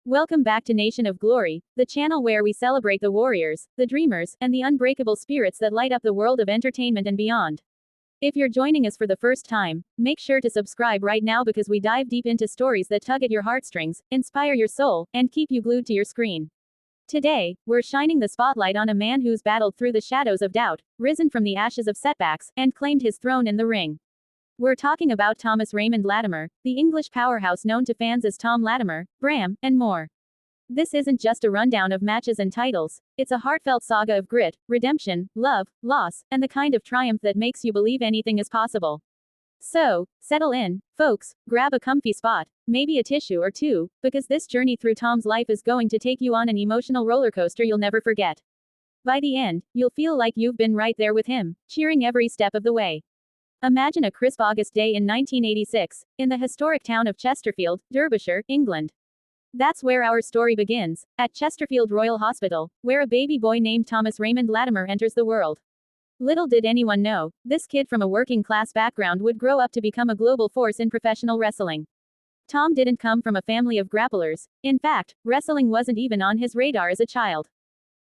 Welcome back to Nation of Glory, the channel where we celebrate the warriors, the dreamers, and the unbreakable spirits that light up the world of entertainment and beyond. If you're joining us for the first time, make sure to subscribe right now because we dive deep into stories that tug at your heartstrings, inspire your soul, and keep you glued to your screen. Today, we're shining the spotlight on a man who's battled through the shadows of doubt, risen from the ashes of setbacks, and claimed his throne in the ring. We're talking about Thomas Raymond Latimer, the English powerhouse known to fans as Thom Latimer, Bram, and more. This isn't just a rundown of matches and titles, it's a heartfelt saga of grit, redemption, love, loss, and the kind of triumph that makes you believe anything is possible. So, settle in, folks, grab a comfy spot, maybe a tissue or two, because this journey through Thom's life is going to take you on an emotional roller coaster you'll never forget. By the end, you'll feel like you've been right there with him, cheering every step of the way. Imagine a crisp August day in 1986, in the historic town of Chesterfield, Derbyshire, England. That's where our story begins, at Chesterfield Royal Hospital, where a baby boy named Thomas Raymond Latimer enters the world. Little did anyone know, this kid from a working-class background would grow up to become a global force in professional wrestling. Thom didn't come from a family of grapplers. In fact, wrestling wasn't even on his radar as a child.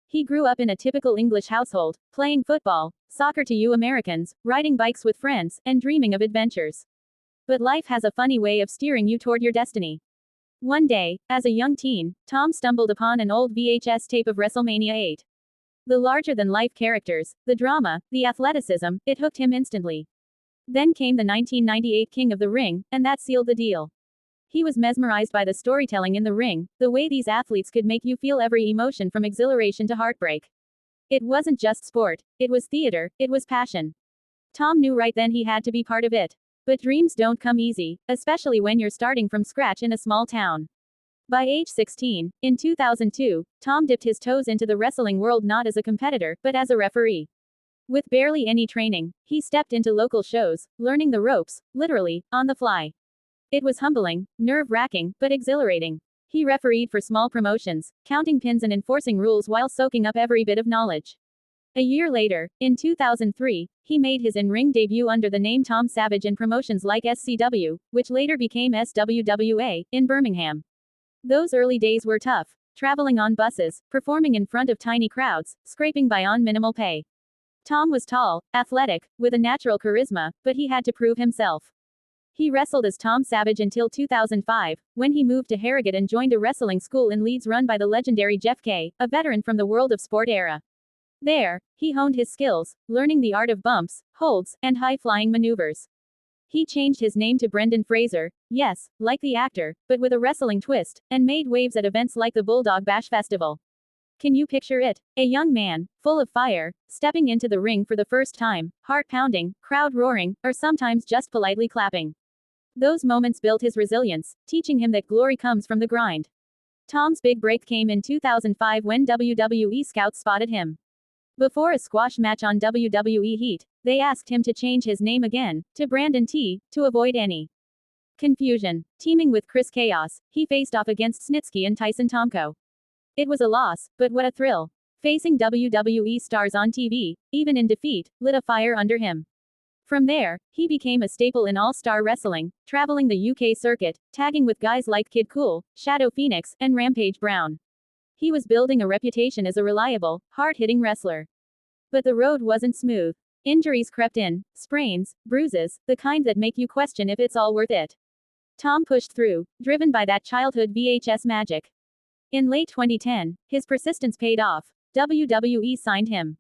He grew up in a typical English household, playing football, soccer to you Americans, riding bikes with friends, and dreaming of adventures. But life has a funny way of steering you toward your destiny. One day, as a young teen, Thom stumbled upon an old VHS tape of WrestleMania 8. The larger-than-life characters, the drama, the athleticism, it hooked him instantly. Then came the 1998 King of the Ring, and that sealed the deal. He was mesmerized by the storytelling in the ring, the way these athletes could make you feel every emotion from exhilaration to heartbreak. It wasn't just sport, it was theater, it was passion. Thom knew right then he had to be part of it. But dreams don't come easy, especially when you're starting from scratch in a small town. By age 16, in 2002, Thom dipped his toes into the wrestling world not as a competitor, but as a referee. With barely any training, he stepped into local shows, learning the ropes, literally, on the fly. It was humbling, nerve-wracking, but exhilarating. He refereed for small promotions, counting pins and enforcing rules while soaking up every bit of knowledge. A year later, in 2003, he made his in-ring debut under the name Tom Savage in promotions like SCW, which later became SWWA, in Birmingham. Those early days were tough, traveling on buses, performing in front of tiny crowds, scraping by on minimal pay. Thom was tall, athletic, with a natural charisma, but he had to prove himself. He wrestled as Tom Savage until 2005, when he moved to Harrogate and joined a wrestling school in Leeds run by the legendary Jeff Kay, a veteran from the World of Sport era. There, he honed his skills, learning the art of bumps, holds, and high-flying maneuvers. He changed his name to Brendan Fraser, yes, like the actor, but with a wrestling twist, and made waves at events like the Bulldog Bash Festival. Can you picture it? A young man, full of fire, stepping into the ring for the first time, heart pounding, crowd roaring, or sometimes just politely clapping. Those moments built his resilience, teaching him that glory comes from the grind. Thom's big break came in 2005 when WWE scouts spotted him. Before a squash match on WWE Heat, they asked him to change his name again, to Brandon T, to avoid any confusion. Teaming with Chris Chaos, he faced off against Snitsky and Tyson Tomko. It was a loss, but what a thrill. Facing WWE stars on TV, even in defeat, lit a fire under him. From there, he became a staple in all-star wrestling, traveling the UK circuit, tagging with guys like Kid Cool, Shadow Phoenix, and Rampage Brown. He was building a reputation as a reliable, hard-hitting wrestler. But the road wasn't smooth. Injuries crept in, sprains, bruises, the kind that make you question if it's all worth it. Thom pushed through, driven by that childhood VHS magic. In late 2010, his persistence paid off. WWE signed him.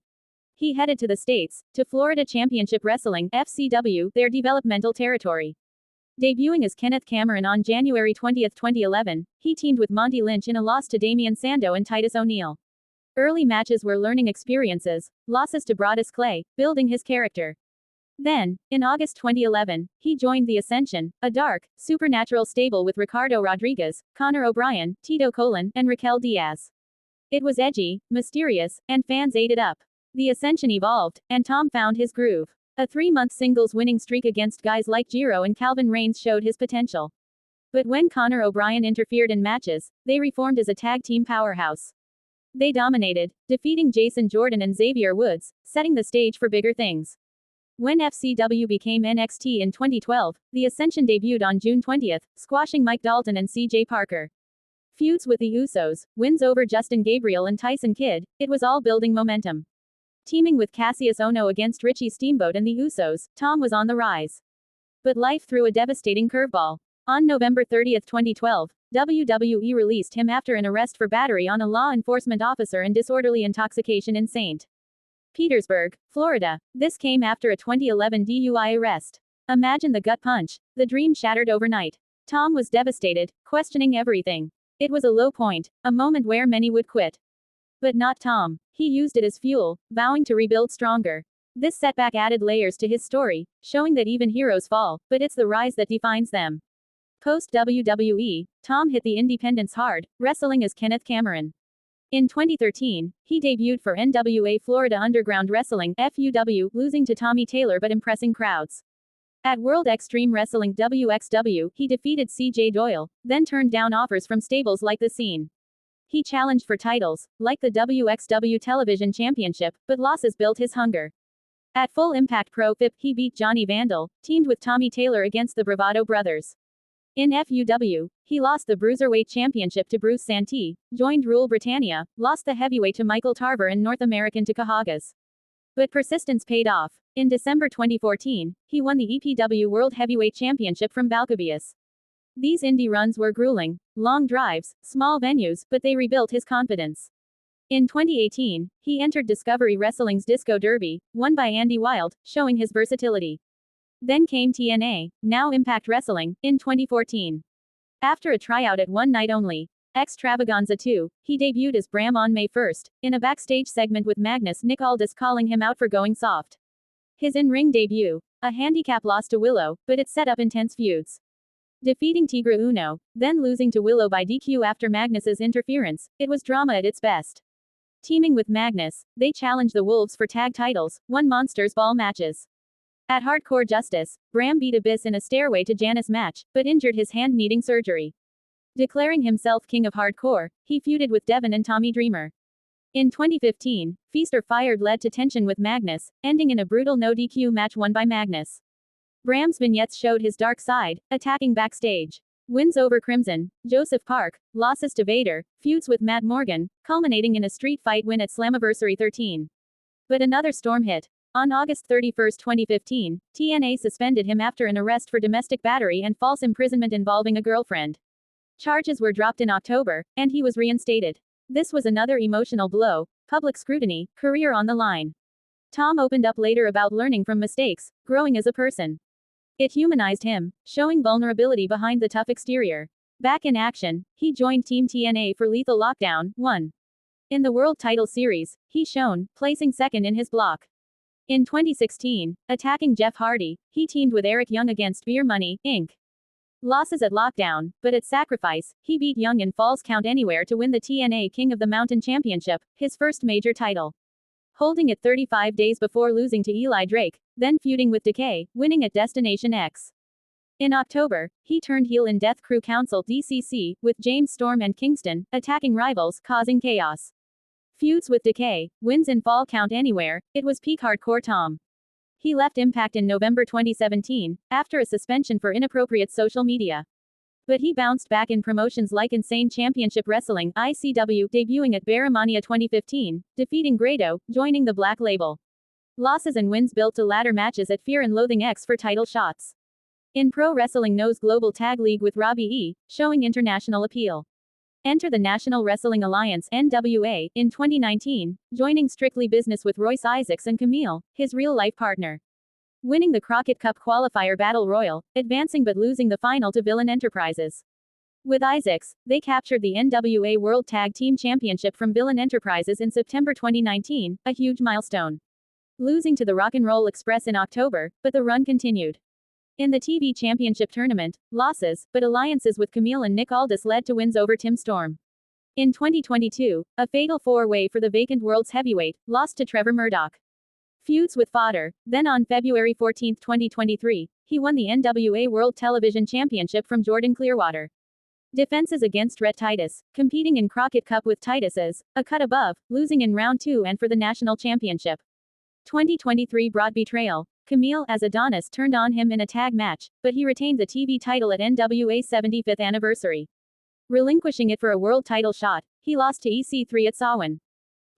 He headed to the States, to Florida Championship Wrestling, FCW, their developmental territory. Debuting as Kenneth Cameron on January 20, 2011, he teamed with Monty Lynch in a loss to Damian Sando and Titus O'Neil. Early matches were learning experiences, losses to Brodus Clay, building his character. Then, in August 2011, he joined the Ascension, a dark, supernatural stable with Ricardo Rodriguez, Conor O'Brien, Tito Colon, and Raquel Diaz. It was edgy, mysterious, and fans ate it up. The Ascension evolved, and Thom found his groove. A 3-month singles winning streak against guys like Jiro and Calvin Reigns showed his potential. But when Conor O'Brien interfered in matches, they reformed as a tag team powerhouse. They dominated, defeating Jason Jordan and Xavier Woods, setting the stage for bigger things. When FCW became NXT in 2012, the Ascension debuted on June 20, squashing Mike Dalton and CJ Parker. Feuds with the Usos, wins over Justin Gabriel and Tyson Kidd, it was all building momentum. Teaming with Cassius Ohno against Richie Steamboat and the Usos, Thom was on the rise. But life threw a devastating curveball. On November 30, 2012, WWE released him after an arrest for battery on a law enforcement officer and disorderly intoxication in St. Petersburg, Florida. This came after a 2011 DUI arrest. Imagine the gut punch. The dream shattered overnight. Thom was devastated, questioning everything. It was a low point, a moment where many would quit. But not Thom. He used it as fuel, vowing to rebuild stronger. This setback added layers to his story, showing that even heroes fall, but it's the rise that defines them. Post-WWE, Thom hit the independents hard, wrestling as Kenneth Cameron. In 2013, he debuted for NWA Florida Underground Wrestling (FUW), losing to Tommy Taylor but impressing crowds. At World Extreme Wrestling WXW, he defeated CJ Doyle, then turned down offers from stables like The Scene. He challenged for titles, like the WXW Television Championship, but losses built his hunger. At Full Impact Pro FIP, he beat Johnny Vandal, teamed with Tommy Taylor against the Bravado Brothers. In FUW, he lost the Bruiserweight Championship to Bruce Santee, joined Rule Britannia, lost the heavyweight to Michael Tarver and North American to Kahagas. But persistence paid off. In December 2014, he won the EPW World Heavyweight Championship from Balcabias. These indie runs were grueling, long drives, small venues, but they rebuilt his confidence. In 2018, he entered Discovery Wrestling's Disco Derby, won by Andy Wilde, showing his versatility. Then came TNA, now Impact Wrestling, in 2014. After a tryout at One Night Only, Extravaganza 2, he debuted as Bram on May 1, in a backstage segment with Magnus Nick Aldis calling him out for going soft. His in-ring debut, a handicap loss to Willow, but it set up intense feuds. Defeating Tigre Uno, then losing to Willow by DQ after Magnus's interference, it was drama at its best. Teaming with Magnus, they challenged the Wolves for tag titles, won Monsters Ball matches. At Hardcore Justice, Bram beat Abyss in a Stairway to Janice match, but injured his hand needing surgery. Declaring himself King of Hardcore, he feuded with Devin and Tommy Dreamer. In 2015, Feast or Fired led to tension with Magnus, ending in a brutal no-DQ match won by Magnus. Bram's vignettes showed his dark side, attacking backstage. Wins over Crimson, Joseph Park, losses to Vader, feuds with Matt Morgan, culminating in a street fight win at Slammiversary 13. But another storm hit. On August 31, 2015, TNA suspended him after an arrest for domestic battery and false imprisonment involving a girlfriend. Charges were dropped in October, and he was reinstated. This was another emotional blow, public scrutiny, career on the line. Thom opened up later about learning from mistakes, growing as a person. It humanized him, showing vulnerability behind the tough exterior. Back in action, he joined Team TNA for Lethal Lockdown 1. In the World Title Series, he shone, placing second in his block. In 2016, attacking Jeff Hardy, he teamed with Eric Young against Beer Money, Inc. Losses at Lockdown, but at Sacrifice, he beat Young in Falls Count Anywhere to win the TNA King of the Mountain Championship, his first major title. Holding it 35 days before losing to Eli Drake, then feuding with Decay, winning at Destination X. In October, he turned heel in Death Crew Council DCC, with James Storm and Kingston, attacking rivals, causing chaos. Feuds with Decay, wins in Fall Count Anywhere, it was peak hardcore Thom. He left Impact in November 2017, after a suspension for inappropriate social media. But he bounced back in promotions like Insane Championship Wrestling (ICW), debuting at Barramania 2015, defeating Grado, joining the Black Label. Losses and wins built to ladder matches at Fear and Loathing X for title shots. In Pro Wrestling Knows Global Tag League with Robbie E., showing international appeal. Enter the National Wrestling Alliance (NWA) in 2019, joining Strictly Business with Royce Isaacs and Camille, his real-life partner. Winning the Crockett Cup Qualifier Battle Royal, advancing but losing the final to Villain Enterprises. With Isaacs, they captured the NWA World Tag Team Championship from Villain Enterprises in September 2019, a huge milestone. Losing to the Rock and Roll Express in October, but the run continued. In the TV Championship Tournament, losses, but alliances with Camille and Nick Aldis led to wins over Tim Storm. In 2022, a fatal four-way for the vacant World's Heavyweight, lost to Trevor Murdoch. Feuds with Fodder, then on February 14, 2023, he won the NWA World Television Championship from Jordan Clearwater. Defenses against Rhett Titus, competing in Crockett Cup with Titus as a cut above, losing in round 2 and for the national championship. 2023 brought betrayal. Camille as Adonis turned on him in a tag match, but he retained the TV title at NWA's 75th anniversary. relinquishing it for a world title shot. He lost to EC3 at Samhain.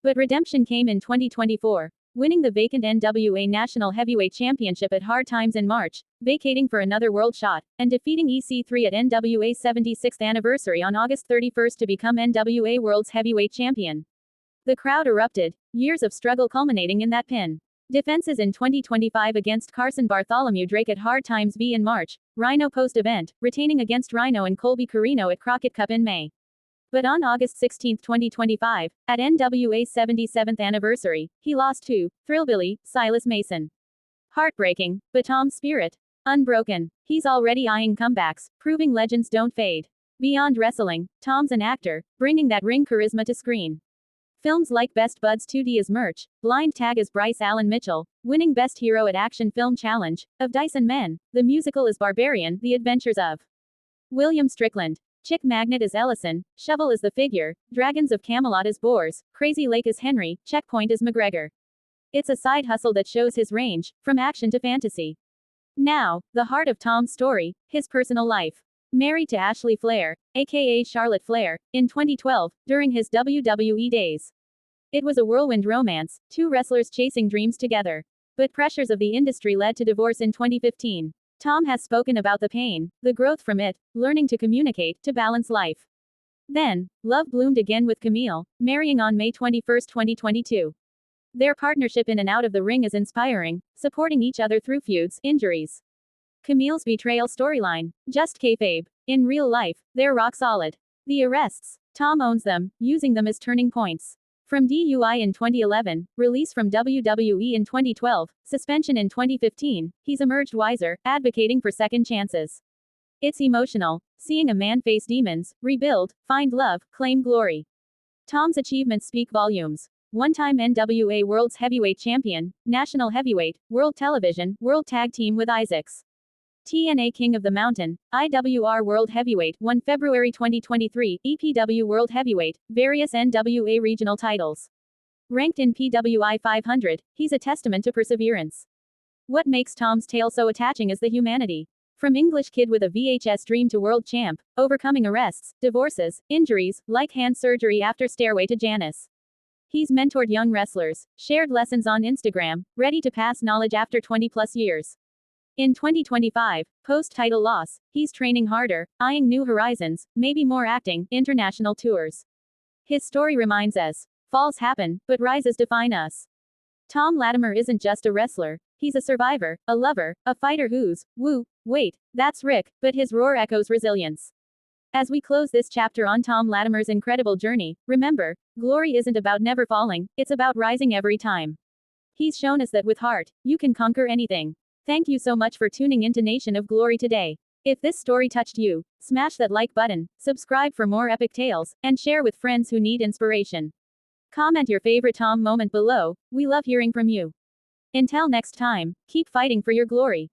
But redemption came in 2024, winning the vacant NWA National Heavyweight Championship at Hard Times in March, vacating for another world shot, and defeating EC3 at NWA's 76th anniversary on August 31 to become NWA Worlds Heavyweight Champion. The crowd erupted, years of struggle culminating in that pin. Defenses in 2025 against Carson Bartholomew Drake at Hard Times V in March, Rhino post-event, retaining against Rhino and Colby Carino at Crockett Cup in May. But on August 16, 2025, at NWA's 77th anniversary, he lost to Thrillbilly Silas Mason. Heartbreaking, but Tom's spirit unbroken. He's already eyeing comebacks, proving legends don't fade. Beyond wrestling, Tom's an actor, bringing that ring charisma to screen. Films like Best Buds 2D as Merch, Blind Tag as Bryce Allen Mitchell, winning Best Hero at Action Film Challenge, of Dyson Men, the musical as Barbarian, The Adventures of William Strickland, Chick Magnet as Ellison, Shovel as the Figure, Dragons of Camelot as Boars, Crazy Lake as Henry, Checkpoint as McGregor. It's a side hustle that shows his range, from action to fantasy. Now, the heart of Tom's story, his personal life. Married to Ashley Flair, aka Charlotte Flair, in 2012, during his WWE days. It was a whirlwind romance, two wrestlers chasing dreams together. But pressures of the industry led to divorce in 2015. Tom has spoken about the pain, the growth from it, learning to communicate, to balance life. Then, love bloomed again with Camille, marrying on May 21, 2022. Their partnership in and out of the ring is inspiring, supporting each other through feuds, injuries. Camille's betrayal storyline, just kayfabe. In real life, they're rock solid. The arrests, Tom owns them, using them as turning points. From DUI in 2011, release from WWE in 2012, suspension in 2015, he's emerged wiser, advocating for second chances. It's emotional, seeing a man face demons, rebuild, find love, claim glory. Tom's achievements speak volumes. One-time NWA Worlds Heavyweight Champion, National Heavyweight, World Television, World Tag Team with Isaacs. TNA King of the Mountain, IWR World Heavyweight, won February 2023, EPW World Heavyweight, various NWA regional titles. Ranked in PWI 500, he's a testament to perseverance. What makes Tom's tale so attaching is the humanity. From English kid with a VHS dream to world champ, overcoming arrests, divorces, injuries, like hand surgery after Stairway to Janice. He's mentored young wrestlers, shared lessons on Instagram, ready to pass knowledge after 20+ years. In 2025, post-title loss, he's training harder, eyeing new horizons, maybe more acting, international tours. His story reminds us, falls happen, but rises define us. Thom Latimer isn't just a wrestler, he's a survivor, a lover, a fighter who's, wait, that's Rick, but his roar echoes resilience. As we close this chapter on Thom Latimer's incredible journey, remember, glory isn't about never falling, it's about rising every time. He's shown us that with heart, you can conquer anything. Thank you so much for tuning into Nation of Glory today. If this story touched you, smash that like button, subscribe for more epic tales, and share with friends who need inspiration. Comment your favorite Thom moment below, we love hearing from you. Until next time, keep fighting for your glory.